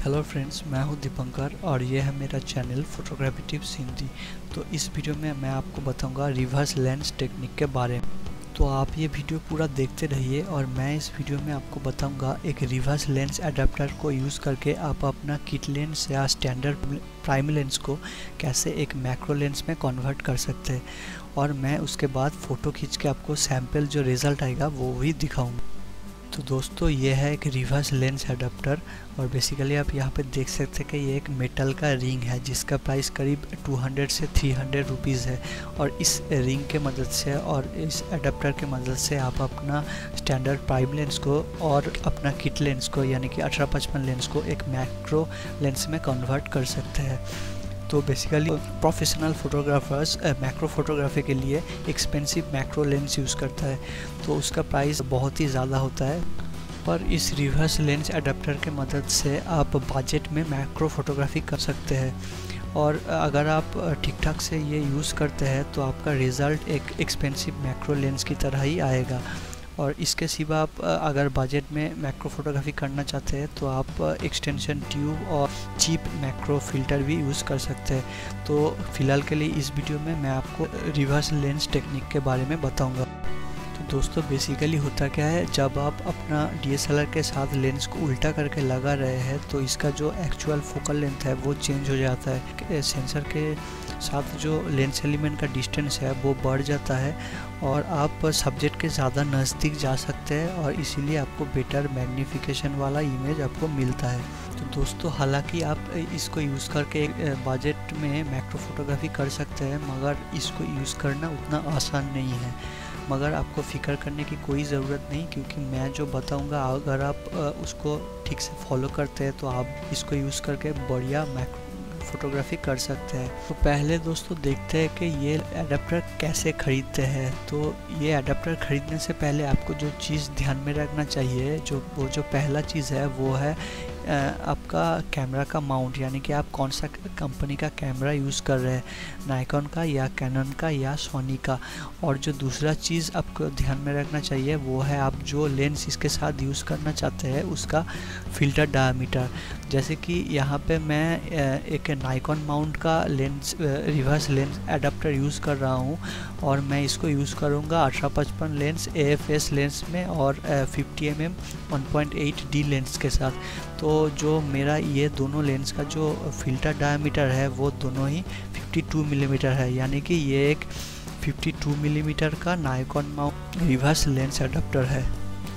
Hello friends, मैं हूं दीपंकर और ये है मेरा चैनल फोटोग्राफी टिप्स हिंदी। तो इस वीडियो में मैं आपको बताऊंगा रिवर्स लेंस टेक्निक के बारे में। तो आप ये वीडियो पूरा देखते रहिए और मैं इस वीडियो में आपको बताऊंगा एक रिवर्स लेंस एडाप्टर को यूज़ करके आप अपना किट लेंस या स्टैंडर्ड प्राइम लेंस को कैसे एक मैक्रो लेंस में कन्वर्ट कर सकते हैं, और मैं उसके बाद फ़ोटो खींच के आपको सैम्पल जो रिज़ल्ट आएगा वो भी दिखाऊँगा। तो दोस्तों, ये है एक रिवर्स लेंस एडाप्टर और बेसिकली आप यहाँ पे देख सकते हैं कि ये एक मेटल का रिंग है जिसका प्राइस करीब 200 से 300 रुपीज़ है। और इस रिंग के मदद से और इस एडाप्टर के मदद से आप अपना स्टैंडर्ड प्राइम लेंस को और अपना किट लेंस को यानी कि 18-55 लेंस को एक मैक्रो लेंस में कन्वर्ट कर सकते हैं। तो basically professional photographers macro photography के लिए एक्सपेंसिव मैक्रो लेंस यूज़ करता है, तो उसका प्राइस बहुत ही ज़्यादा होता है। पर इस रिवर्स लेंस एडाप्टर के मदद से आप बजट में मैक्रो फोटोग्राफी कर सकते हैं, और अगर आप ठीक ठाक से ये यूज़ करते हैं तो आपका रिज़ल्ट एक एक्सपेंसिव मैक्रो लेंस की तरह ही आएगा। और इसके सिवा आप अगर बजट में मैक्रो फोटोग्राफी करना चाहते हैं तो आप एक्सटेंशन ट्यूब और चीप मैक्रो फ़िल्टर भी यूज़ कर सकते हैं। तो फ़िलहाल के लिए इस वीडियो में मैं आपको रिवर्स लेंस टेक्निक के बारे में बताऊंगा। तो दोस्तों, बेसिकली होता क्या है, जब आप अपना DSLR के साथ लेंस को उल्टा करके लगा रहे हैं तो इसका जो एक्चुअल फोकल लेंथ है वो चेंज हो जाता है। सेंसर के साथ जो लेंस एलिमेंट का डिस्टेंस है वो बढ़ जाता है और आप सब्जेक्ट के ज़्यादा नज़दीक जा सकते हैं और इसीलिए आपको बेटर मैग्नीफिकेशन वाला इमेज आपको मिलता है। तो दोस्तों, हालांकि आप इसको यूज़ करके बजट में मैक्रो फोटोग्राफी कर सकते हैं, मगर इसको यूज़ करना उतना आसान नहीं है। मगर आपको फ़िक्र करने की कोई ज़रूरत नहीं, क्योंकि मैं जो बताऊंगा अगर आप उसको ठीक से फॉलो करते हैं तो आप इसको यूज़ करके बढ़िया मैक्रो फोटोग्राफी कर सकते हैं। तो पहले दोस्तों देखते हैं कि ये एडाप्टर कैसे ख़रीदते हैं। तो ये एडाप्टर ख़रीदने से पहले आपको जो चीज़ ध्यान में रखना चाहिए, जो पहला चीज़ है वो है आपका कैमरा का माउंट, यानी कि आप कौन सा कंपनी का कैमरा यूज़ कर रहे हैं, नाइकॉन का या कैनन का या सोनी का। और जो दूसरा चीज़ आपको ध्यान में रखना चाहिए वो है आप जो लेंस इसके साथ यूज़ करना चाहते हैं उसका फ़िल्टर डायमीटर। जैसे कि यहाँ पे मैं एक नाइकॉन माउंट का lens reverse lens adapter use कर रहा हूँ और मैं इसको यूज़ करूँगा 18-55 लेंस AFS लेंस में और 50mm 1.8D लेंस के साथ। तो जो मेरा ये दोनों लेंस का जो फ़िल्टर डायमीटर है वो दोनों ही 52 मिलीमीटर है, यानी कि ये एक 52 मिलीमीटर का Nikon mount reverse lens adapter है।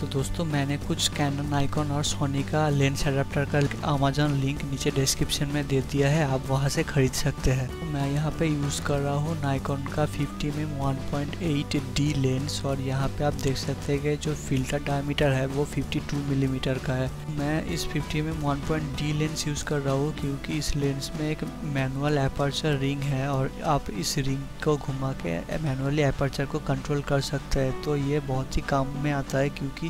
तो दोस्तों, मैंने कुछ कैनन, नाइकॉन और सोनी का लेंस एडाप्टर का अमेज़न लिंक नीचे डिस्क्रिप्शन में दे दिया है, आप वहां से ख़रीद सकते हैं। मैं यहाँ पे यूज़ कर रहा हूँ नाइकॉन का 50mm 1.8D लेंस और यहाँ पे आप देख सकते हैं कि जो फ़िल्टर डायमीटर है वो 52 मिलीमीटर का है। मैं इस 50mm 1.D लेंस यूज़ कर रहा हूँ क्योंकि इस लेंस में एक मैनुअल एपर्चर रिंग है और आप इस रिंग को घुमा के मैनुअली एपर्चर को कंट्रोल कर सकते हैं। तो ये बहुत ही काम में आता है, क्योंकि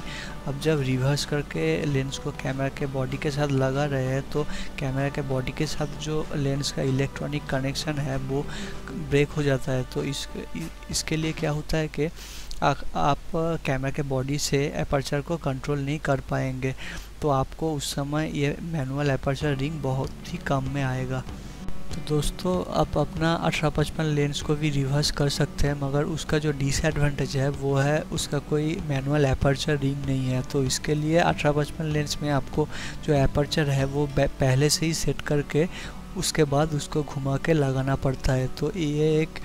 अब जब रिवर्स करके लेंस को कैमरा के बॉडी के साथ लगा रहे हैं तो कैमरा के बॉडी के साथ जो लेंस का इलेक्ट्रॉनिक कनेक्शन है वो ब्रेक हो जाता है। तो इसके लिए क्या होता है कि आप कैमरा के बॉडी से एपर्चर को कंट्रोल नहीं कर पाएंगे, तो आपको उस समय ये मैनुअल एपर्चर रिंग बहुत ही काम में आएगा। तो दोस्तों, आप अपना 18-55 लेंस को भी रिवर्स कर सकते हैं, मगर उसका जो डिसएडवांटेज है वो है उसका कोई मैनुअल एपर्चर रिंग नहीं है। तो इसके लिए 18-55 लेंस में आपको जो एपर्चर है वो पहले से ही सेट करके उसके बाद उसको घुमा के लगाना पड़ता है। तो ये एक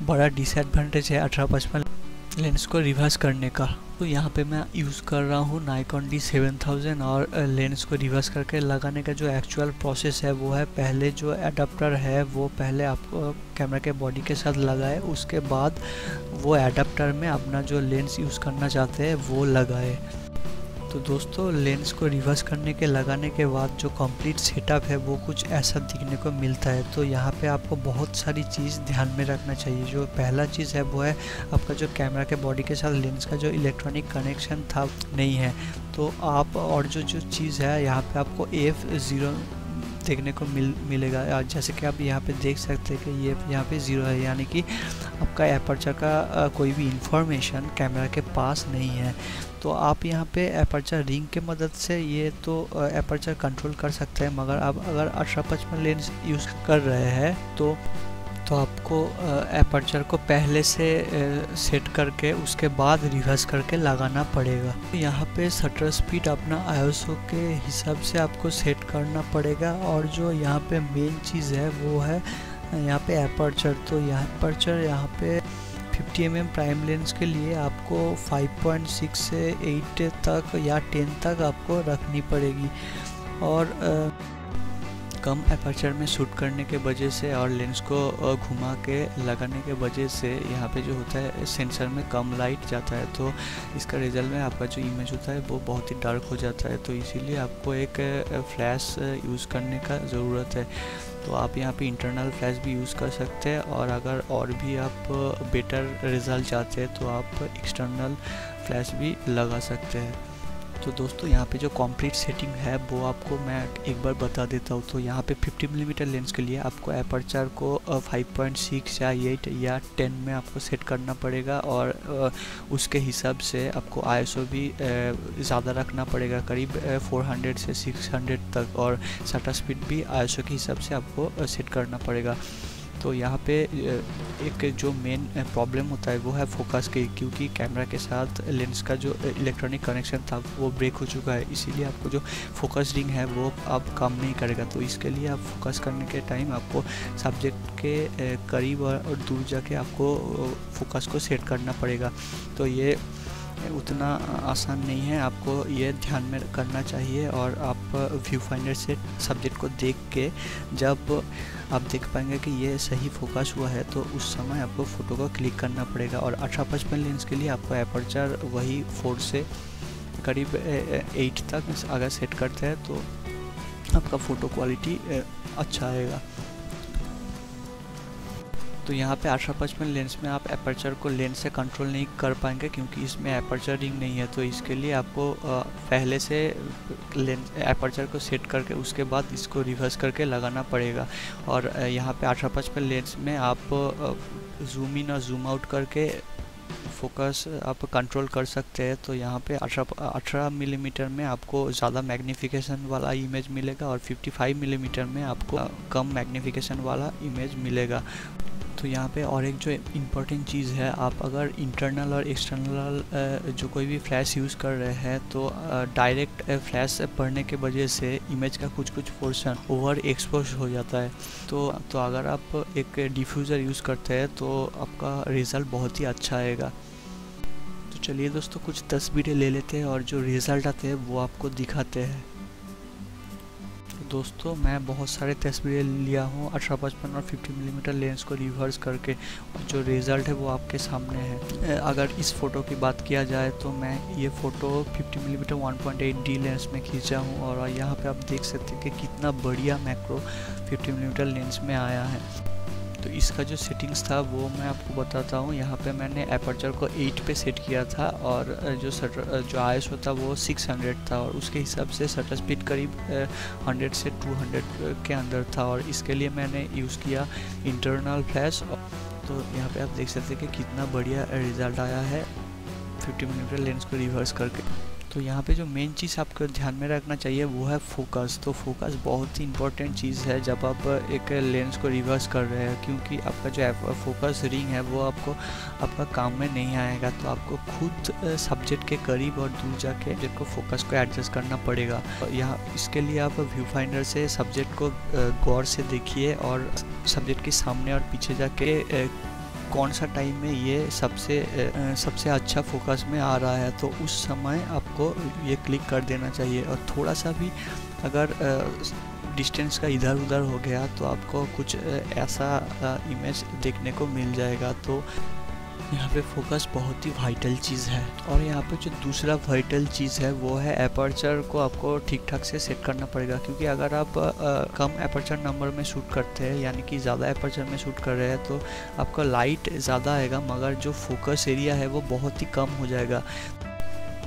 बड़ा डिसएडवांटेज है 18-55 लेंस को रिवर्स करने का। तो यहाँ पे मैं यूज़ कर रहा हूँ नाइकॉन D7000 और लेंस को रिवर्स करके लगाने का जो एक्चुअल प्रोसेस है वो है पहले जो एडाप्टर है वो पहले आपको कैमरा के बॉडी के साथ लगाए, उसके बाद वो एडाप्टर में अपना जो लेंस यूज़ करना चाहते हैं वो लगाए। तो दोस्तों, लेंस को रिवर्स करने के लगाने के बाद जो कंप्लीट सेटअप है वो कुछ ऐसा दिखने को मिलता है। तो यहाँ पे आपको बहुत सारी चीज़ ध्यान में रखना चाहिए। जो पहला चीज़ है वो है आपका जो कैमरा के बॉडी के साथ लेंस का जो इलेक्ट्रॉनिक कनेक्शन था नहीं है। तो आप और जो चीज़ है यहाँ पे आपको देखने को मिलेगा। और जैसे कि आप यहाँ पे देख सकते हैं कि ये यहाँ पे 0 है, यानी कि आपका एपर्चर का कोई भी इंफॉर्मेशन कैमरा के पास नहीं है। तो आप यहाँ पे एपर्चर रिंग के मदद से ये तो एपर्चर कंट्रोल कर सकते हैं, मगर आप अगर 18-55 लेंस यूज़ कर रहे हैं तो आपको एपर्चर को पहले से सेट करके उसके बाद रिवर्स करके लगाना पड़ेगा। यहाँ पे शटर स्पीड अपना ISO के हिसाब से आपको सेट करना पड़ेगा। और जो यहाँ पे मेन चीज़ है वो है यहाँ पे एपर्चर। तो यहाँ एपर्चर यहाँ पे 50 mm प्राइम लेंस के लिए आपको 5.6 से 8 तक या 10 तक आपको रखनी पड़ेगी। और कम एपर्चर में शूट करने के वजह से और लेंस को घुमा के लगाने के वजह से यहाँ पे जो होता है सेंसर में कम लाइट जाता है, तो इसका रिजल्ट में आपका जो इमेज होता है वो बहुत ही डार्क हो जाता है। तो इसीलिए आपको एक फ्लैश यूज़ करने का ज़रूरत है। तो आप यहाँ पे इंटरनल फ्लैश भी यूज़ कर सकते हैं, और अगर और भी आप बेटर रिज़ल्ट चाहते हैं तो आप एक्सटर्नल फ्लैश भी लगा सकते हैं। तो दोस्तों यहाँ पे जो कंप्लीट सेटिंग है वो आपको मैं एक बार बता देता हूँ। तो यहाँ पे 50 mm लेंस के लिए आपको एपर्चर को 5.6 या 8 या 10 में आपको सेट करना पड़ेगा, और उसके हिसाब से आपको ISO भी ज़्यादा रखना पड़ेगा, करीब 400 से 600 तक, और शटर स्पीड भी ISO के हिसाब से आपको सेट करना पड़ेगा। तो यहाँ पे एक जो मेन प्रॉब्लम होता है वो है फोकस की, क्योंकि कैमरा के साथ लेंस का जो इलेक्ट्रॉनिक कनेक्शन था वो ब्रेक हो चुका है, इसीलिए आपको जो फोकस रिंग है वो अब काम नहीं करेगा। तो इसके लिए आप फोकस करने के टाइम आपको सब्जेक्ट के करीब और दूर जाके आपको फोकस को सेट करना पड़ेगा। तो ये उतना आसान नहीं है, आपको ये ध्यान में करना चाहिए। और आप व्यू फाइंडर से सब्जेक्ट को देख के जब आप देख पाएंगे कि ये सही फोकस हुआ है तो उस समय आपको फ़ोटो को क्लिक करना पड़ेगा। और 18-55 लेंस के लिए आपको एपर्चर वही 4 से करीब 8 तक अगर सेट करते हैं तो आपका फ़ोटो क्वालिटी अच्छा आएगा। तो यहाँ पे 18-55 लेंस में आप एपर्चर को लेंस से कंट्रोल नहीं कर पाएंगे, क्योंकि इसमें एपर्चर रिंग नहीं है। तो इसके लिए आपको पहले से लेंस एपर्चर को सेट करके उसके बाद इसको रिवर्स करके लगाना पड़ेगा। और यहाँ पे 18-55 लेंस में आप जूम इन और जूम आउट करके फोकस आप कंट्रोल कर सकते हैं। तो यहाँ पे 18 मिलीमीटर में आपको ज़्यादा मैग्नीफिकेशन वाला इमेज मिलेगा, और 55 मिलीमीटर में आपको कम मैग्नीफिकेशन वाला इमेज मिलेगा। तो यहाँ पे और एक जो इम्पोर्टेंट चीज़ है, आप अगर इंटरनल और एक्सटर्नल जो कोई भी फ्लैश यूज़ कर रहे हैं तो डायरेक्ट फ्लैश पढ़ने के वजह से इमेज का कुछ पोर्शन ओवर एक्सपोज हो जाता है। तो अगर आप एक डिफ्यूज़र यूज़ करते हैं तो आपका रिज़ल्ट बहुत ही अच्छा आएगा। तो चलिए दोस्तों, कुछ तस्वीरें ले लेते हैं और जो रिज़ल्ट आते हैं वो आपको दिखाते हैं। दोस्तों मैं बहुत सारे तस्वीरें लिया हूँ 18-55 और 50 मिलीमीटर लेंस को रिवर्स करके, और जो रिज़ल्ट है वो आपके सामने है। अगर इस फ़ोटो की बात किया जाए तो मैं ये फ़ोटो 50 मिलीमीटर 1.8D लेंस में खींचा हूँ, और यहाँ पे आप देख सकते हैं कि कितना बढ़िया मैक्रो 50 मिलीमीटर लेंस में आया है। तो इसका जो सेटिंग्स था वो मैं आपको बताता हूँ। यहाँ पे मैंने एपर्चर को 8 पे सेट किया था, और जो ISO था वो 600 था, और उसके हिसाब से शटर स्पीड करीब 100 से 200 के अंदर था। और इसके लिए मैंने यूज़ किया इंटरनल फ्लैश। तो यहाँ पे आप देख सकते हैं कि कितना बढ़िया रिज़ल्ट आया है 50 मिलीमीटर लेंस को रिवर्स करके। तो यहाँ पे जो मेन चीज़ आपको ध्यान में रखना चाहिए वो है फोकस। तो फोकस बहुत ही इंपॉर्टेंट चीज़ है जब आप एक लेंस को रिवर्स कर रहे हैं, क्योंकि आपका जो फोकस रिंग है वो आपका काम में नहीं आएगा। तो आपको खुद सब्जेक्ट के करीब और दूर जाके सब्जेक्ट को फोकस को एडजस्ट करना पड़ेगा। यहाँ इसके लिए आप व्यू फाइंडर से सब्जेक्ट को गौर से देखिए, और सब्जेक्ट के सामने और पीछे जाके कौन सा टाइम में ये सबसे अच्छा फोकस में आ रहा है, तो उस समय आपको ये क्लिक कर देना चाहिए। और थोड़ा सा भी अगर डिस्टेंस का इधर उधर हो गया तो आपको कुछ ऐसा इमेज देखने को मिल जाएगा। तो यहाँ पे फोकस बहुत ही वाइटल चीज़ है। और यहाँ पे जो दूसरा वाइटल चीज़ है वो है एपर्चर को आपको ठीक ठाक से सेट करना पड़ेगा, क्योंकि अगर आप कम एपर्चर नंबर में शूट करते हैं, यानी कि ज़्यादा एपर्चर में शूट कर रहे हैं, तो आपका लाइट ज़्यादा आएगा मगर जो फोकस एरिया है वो बहुत ही कम हो जाएगा।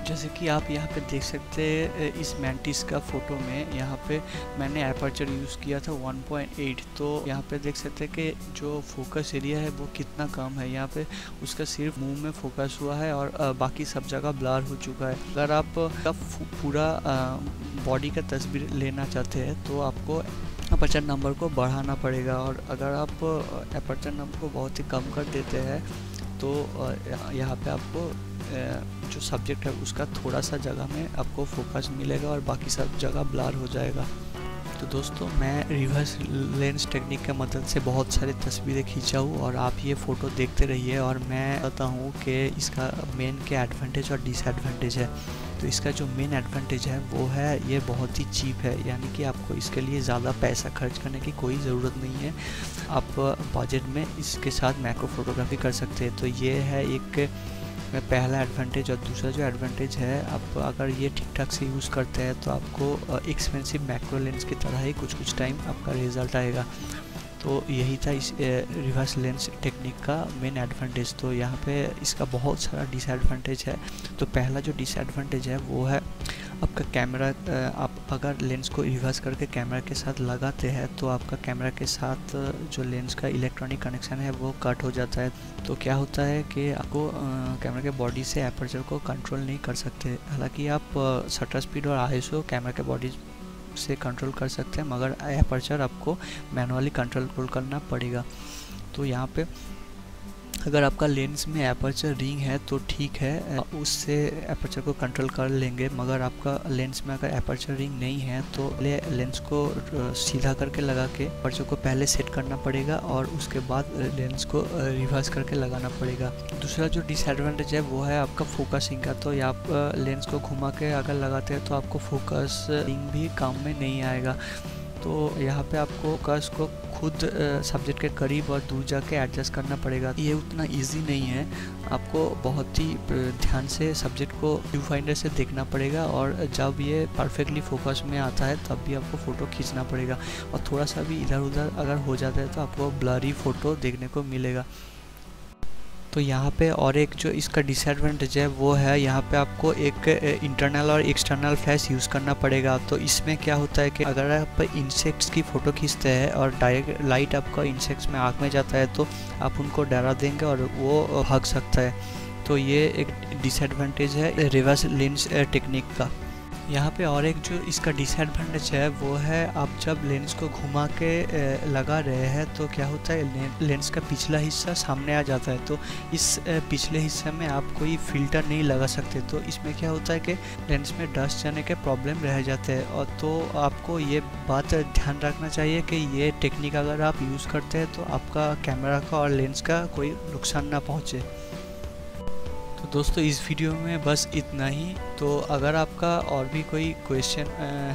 जैसे कि आप यहाँ पे देख सकते हैं इस मैंटिस का फ़ोटो में यहाँ पे मैंने एपर्चर यूज़ किया था 1.8। तो यहाँ पे देख सकते हैं कि जो फोकस एरिया है वो कितना कम है। यहाँ पे उसका सिर्फ मुंह में फोकस हुआ है और बाकी सब जगह ब्लर हो चुका है। अगर आप पूरा बॉडी का तस्वीर लेना चाहते हैं तो आपको एपर्चर नंबर को बढ़ाना पड़ेगा, और अगर आप एपर्चर नंबर को बहुत ही कम कर देते हैं तो यहाँ पे आपको जो सब्जेक्ट है उसका थोड़ा सा जगह में आपको फोकस मिलेगा और बाकी सब जगह ब्लर हो जाएगा। तो दोस्तों, मैं रिवर्स लेंस टेक्निक की मदद से बहुत सारी तस्वीरें खींचा हूँ और आप ये फ़ोटो देखते रहिए और मैं बताता हूँ कि इसका मेन क्या एडवांटेज और डिसएडवांटेज है। तो इसका जो मेन एडवांटेज है वो है ये बहुत ही चीप है, यानी कि आपको इसके लिए ज़्यादा पैसा खर्च करने की कोई ज़रूरत नहीं है। आप बजट में इसके साथ मैक्रो फोटोग्राफी कर सकते हैं। तो ये है एक पहला एडवांटेज। और दूसरा जो एडवांटेज है, आप अगर ये ठीक ठाक से यूज़ करते हैं तो आपको एक्सपेंसिव मैक्रो लेंस की तरह ही कुछ टाइम आपका रिज़ल्ट आएगा। तो यही था इस रिवर्स लेंस टेक्निक का मेन एडवांटेज। तो यहाँ पे इसका बहुत सारा डिसएडवांटेज है। तो पहला जो डिसएडवांटेज है वो है आपका कैमरा। आप अगर लेंस को रिवर्स करके कैमरा के साथ लगाते हैं तो आपका कैमरा के साथ जो लेंस का इलेक्ट्रॉनिक कनेक्शन है वो कट हो जाता है। तो क्या होता है कि आपको कैमरा के बॉडी से एपर्चर को कंट्रोल नहीं कर सकते। हालांकि आप शटर स्पीड और आईएसओ कैमरा के बॉडी से कंट्रोल कर सकते हैं, मगर एपर्चर आपको मैनुअली कंट्रोल करना पड़ेगा। तो यहाँ पे अगर आपका लेंस में एपर्चर रिंग है तो ठीक है, उससे एपर्चर को कंट्रोल कर लेंगे। मगर आपका लेंस में अगर एपर्चर रिंग नहीं है तो लेंस को सीधा करके लगा के एपर्चर को पहले सेट करना पड़ेगा और उसके बाद लेंस को रिवर्स करके लगाना पड़ेगा। दूसरा जो डिसएडवांटेज है वो है आपका फोकसिंग का। तो आप लेंस को घुमा के अगर लगाते हैं तो आपको फोकस रिंग भी काम में नहीं आएगा। तो यहाँ पे आपको फोकस को खुद सब्जेक्ट के करीब और दूर जाके एडजस्ट करना पड़ेगा। ये उतना इजी नहीं है, आपको बहुत ही ध्यान से सब्जेक्ट को व्यू फाइंडर से देखना पड़ेगा और जब ये परफेक्टली फोकस में आता है तब भी आपको फ़ोटो खींचना पड़ेगा। और थोड़ा सा भी इधर उधर अगर हो जाता है तो आपको ब्लरी फ़ोटो देखने को मिलेगा। तो यहाँ पे और एक जो इसका डिसएडवांटेज है वो है यहाँ पे आपको एक इंटरनल और एक्सटर्नल फ्लैश यूज़ करना पड़ेगा। तो इसमें क्या होता है कि अगर आप इंसेक्ट्स की फ़ोटो खींचते हैं और डायरेक्ट लाइट आपका इंसेक्ट्स में आँख में जाता है तो आप उनको डरा देंगे और वो भाग सकता है। तो ये एक डिसएडवांटेज है रिवर्स लेंस टेक्निक का। यहाँ पे और एक जो इसका डिसएडवांटेज है वो है आप जब लेंस को घुमा के लगा रहे हैं तो क्या होता है लेंस का पिछला हिस्सा सामने आ जाता है। तो इस पिछले हिस्से में आप कोई फ़िल्टर नहीं लगा सकते। तो इसमें क्या होता है कि लेंस में डस्ट जाने के प्रॉब्लम रह जाते हैं। और तो आपको ये बात ध्यान रखना चाहिए कि ये टेक्निक अगर आप यूज़ करते हैं तो आपका कैमरा का और लेंस का कोई नुकसान ना पहुँचे। तो दोस्तों, इस वीडियो में बस इतना ही। तो अगर आपका और भी कोई क्वेश्चन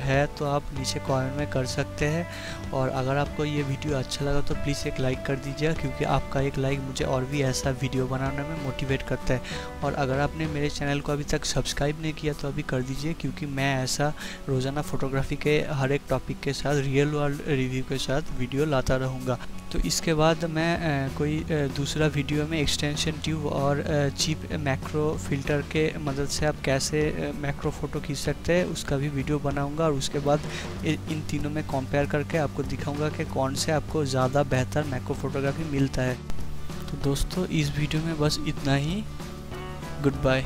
है तो आप नीचे कमेंट में कर सकते हैं। और अगर आपको ये वीडियो अच्छा लगा तो प्लीज़ एक लाइक कर दीजिएगा, क्योंकि आपका एक लाइक मुझे और भी ऐसा वीडियो बनाने में मोटिवेट करता है। और अगर आपने मेरे चैनल को अभी तक सब्सक्राइब नहीं किया तो अभी कर दीजिए, क्योंकि मैं ऐसा रोज़ाना फ़ोटोग्राफी के हर एक टॉपिक के साथ रियल वर्ल्ड रिव्यू के साथ वीडियो लाता रहूँगा। तो इसके बाद मैं कोई दूसरा वीडियो में एक्सटेंशन ट्यूब और चीप मैक्रो फ़िल्टर के मदद से आप कैसे मैक्रो फ़ोटो खींच सकते हैं उसका भी वीडियो बनाऊंगा। और उसके बाद इन तीनों में कंपेयर करके आपको दिखाऊंगा कि कौन से आपको ज़्यादा बेहतर मैक्रो फोटोग्राफी मिलता है। तो दोस्तों, इस वीडियो में बस इतना ही। Good bye.